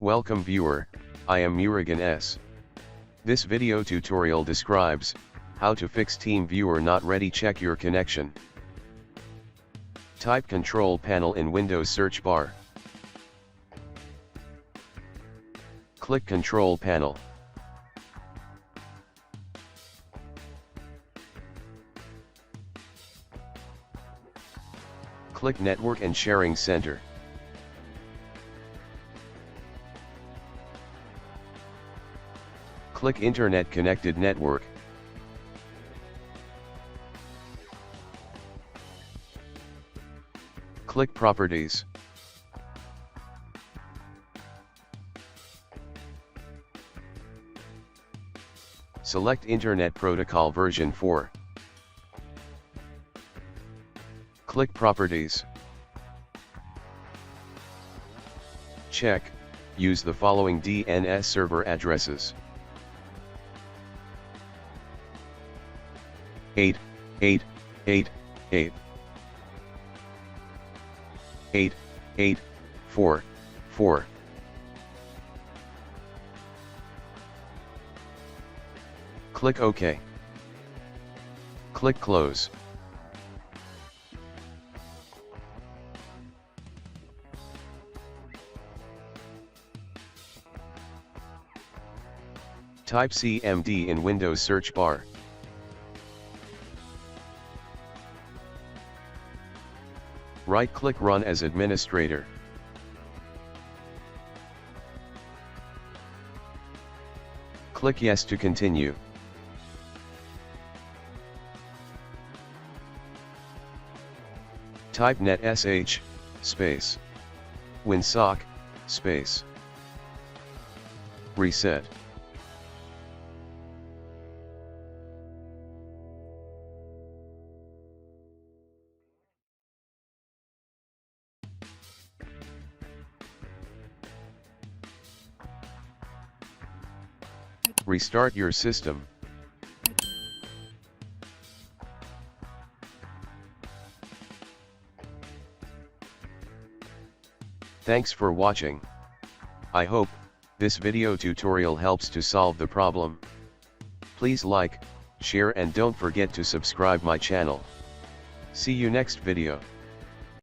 Welcome viewer, I am Murugan S. This video tutorial describes how to fix Teamviewer not ready. Check your connection. Type Control Panel in Windows search bar. Click Control Panel. Click Network and Sharing Center. Click Internet Connected Network. Click Properties. Select Internet Protocol version 4. Click Properties. Check, use the following DNS server addresses. 88888 8844. Click OK. Click Close. Type CMD in Windows search bar. Right-click Run as administrator. Click Yes to continue. Type netsh space winsock space reset. Restart your system. Thanks for watching. I hope this video tutorial helps to solve the problem. Please like, share and don't forget to subscribe my channel. See you next video.